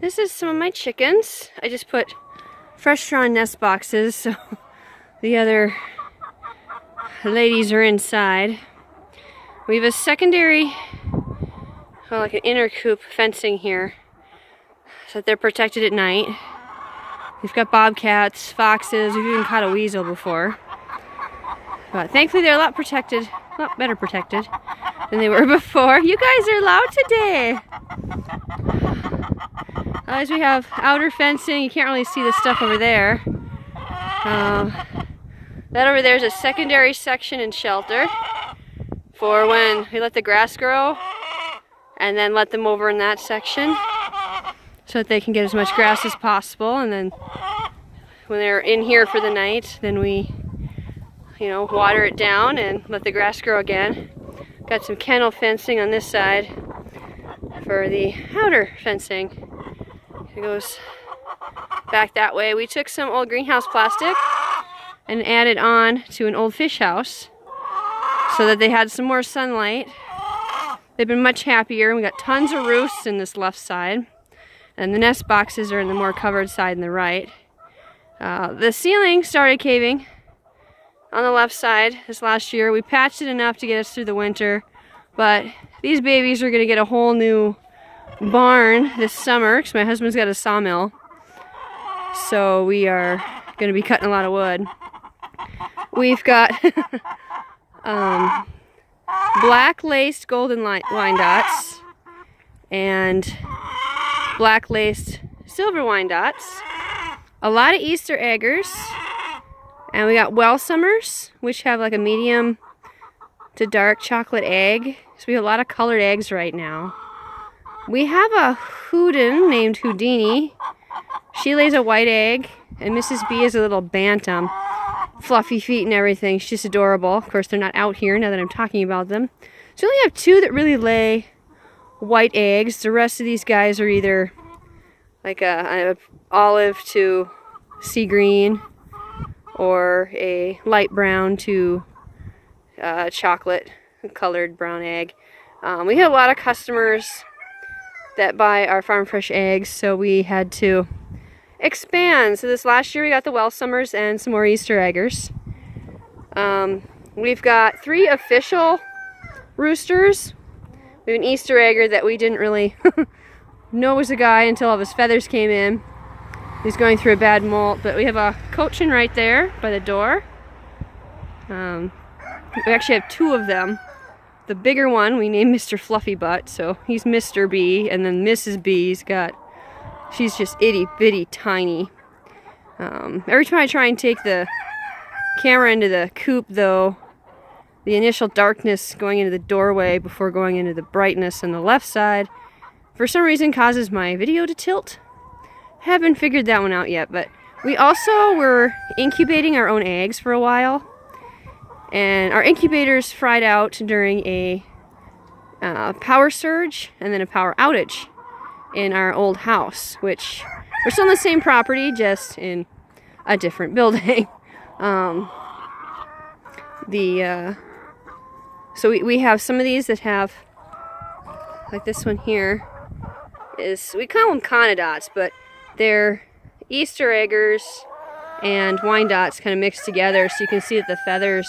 This is some of my chickens. I just put fresh drawn nest boxes so the other ladies are inside. We have a secondary, well, like an inner coop fencing here so that they're protected at night. We've got bobcats, foxes, we've even caught a weasel before. But thankfully they're a lot better protected than they were before. You guys are loud today. As we have outer fencing, you can't really see the stuff over there. That over there is a secondary section and shelter for when we let the grass grow and then let them over in that section so that they can get as much grass as possible. And then when they're in here for the night, then we, water it down and let the grass grow again. Got some kennel fencing on this side for the outer fencing. It goes back that way. We took some old greenhouse plastic and added on to an old fish house so that they had some more sunlight. They've been much happier. We got tons of roosts in this left side, and the nest boxes are in the more covered side in the right. The ceiling started caving on the left side this last year. We patched it enough to get us through the winter, but these babies are going to get a whole new barn this summer because my husband's got a sawmill, so we are going to be cutting a lot of wood. We've got black laced golden Wyandottes and black laced silver Wyandottes, a lot of Easter eggers, and we got Welsummers, which have like a medium to dark chocolate egg. So we have a lot of colored eggs right now. We have a Houdin named Houdini. She lays a white egg, and Mrs. B is a little bantam. Fluffy feet and everything. She's just adorable. Of course, they're not out here now that I'm talking about them. So we only have two that really lay white eggs. The rest of these guys are either like a olive to sea green or a light brown to chocolate colored brown egg. We have a lot of customers that buy our farm fresh eggs, so we had to expand. So this last year we got the Welsummers and some more Easter eggers. We've got 3 official roosters. We have an Easter egger that we didn't really know was a guy until all of his feathers came in. He's going through a bad molt, but we have a cochin right there by the door. We actually have 2 of them. The bigger one we named Mr. Fluffy Butt, so he's Mr. B, and then Mrs. B's she's just itty bitty tiny. Every time I try and take the camera into the coop though, the initial darkness going into the doorway before going into the brightness on the left side for some reason causes my video to tilt. Haven't figured that one out yet, but we also were incubating our own eggs for a while. And our incubators fried out during a power surge and then a power outage in our old house, which we're still on the same property, just in a different building. So we have some of these that have, like this one here, we call them Conodonts, but they're Easter eggers and Wyandottes kind of mixed together, so you can see that the feathers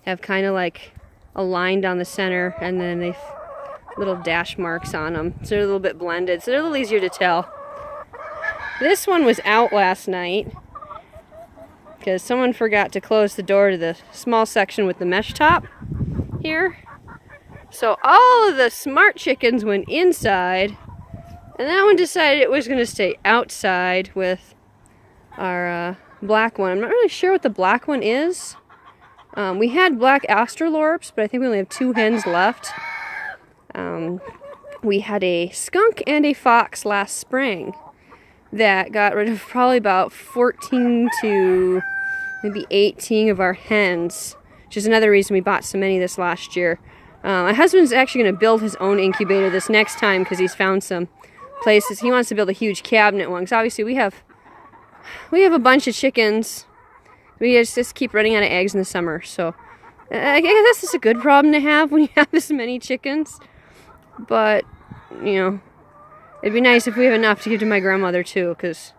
have kind of like a line down the center, and then they've little dash marks on them, so they're a little bit blended, so they're a little easier to tell. This one was out last night because someone forgot to close the door to the small section with the mesh top here, so all of the smart chickens went inside, and that one decided it was going to stay outside with our black one. I'm not really sure what the black one is. We had black Australorps, but I think we only have 2 hens left. We had a skunk and a fox last spring that got rid of probably about 14 to maybe 18 of our hens, which is another reason we bought so many this last year. My husband's actually going to build his own incubator this next time because he's found some places. He wants to build a huge cabinet one because obviously we have a bunch of chickens. We just keep running out of eggs in the summer, so I guess that's just a good problem to have when you have this many chickens. But, It'd be nice if we have enough to give to my grandmother too, because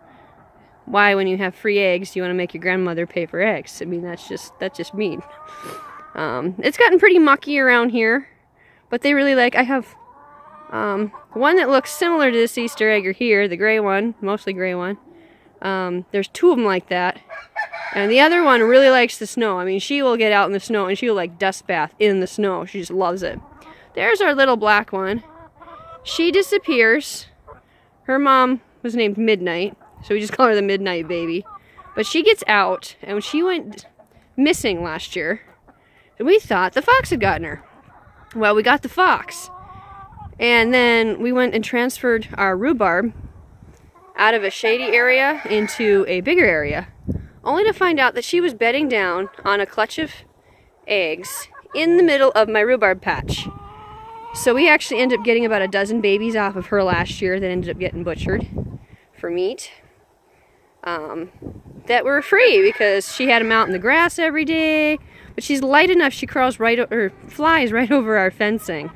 why, when you have free eggs, do you want to make your grandmother pay for eggs? I mean, that's just mean. It's gotten pretty mucky around here, but they really like, I have one that looks similar to this Easter egg here, the gray one, mostly gray one. There's 2 of them like that. And the other one really likes the snow. I mean, she will get out in the snow and she will like dust bath in the snow. She just loves it. There's our little black one. She disappears. Her mom was named Midnight, so we just call her the Midnight Baby. But she gets out, and she went missing last year. And we thought the fox had gotten her. Well, we got the fox. And then we went and transferred our rhubarb out of a shady area into a bigger area, only to find out that she was bedding down on a clutch of eggs in the middle of my rhubarb patch. So we actually ended up getting about a dozen babies off of her last year that ended up getting butchered for meat. That were free because she had them out in the grass every day. But she's light enough, she crawls flies right over our fencing.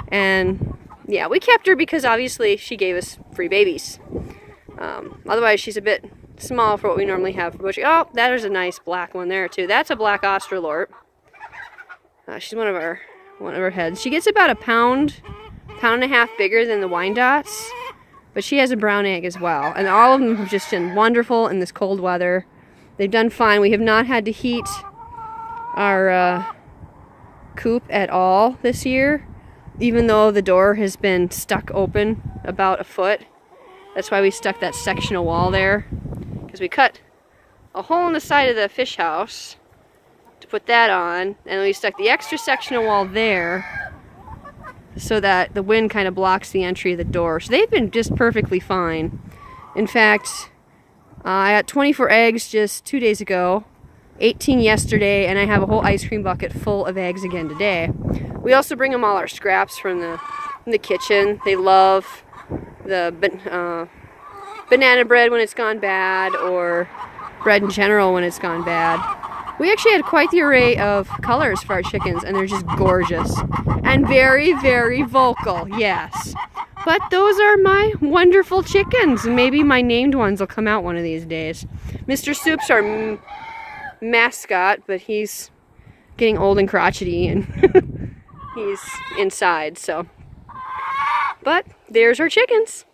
And yeah, we kept her because obviously she gave us free babies. Otherwise, she's a bit small for what we normally have for butchering. Oh, there's a nice black one there too. That's a black Australorp. She's one of our heads. She gets about a pound and a half bigger than the Wyandottes, but she has a brown egg as well. And all of them have just been wonderful in this cold weather. They've done fine. We have not had to heat our coop at all this year, even though the door has been stuck open about a foot. That's why we stuck that sectional wall there, because we cut a hole in the side of the fish house to put that on, and then we stuck the extra sectional wall there so that the wind kind of blocks the entry of the door. So they've been just perfectly fine. In fact, I got 24 eggs just 2 days ago, 18 yesterday, and I have a whole ice cream bucket full of eggs again today. We also bring them all our scraps from the kitchen. They love the banana bread when it's gone bad, or bread in general when it's gone bad. We actually had quite the array of colors for our chickens, and they're just gorgeous. And very, very vocal, yes. But those are my wonderful chickens. Maybe my named ones will come out one of these days. Mr. Soup's our mascot, but he's getting old and crotchety, and he's inside, so. But there's our chickens.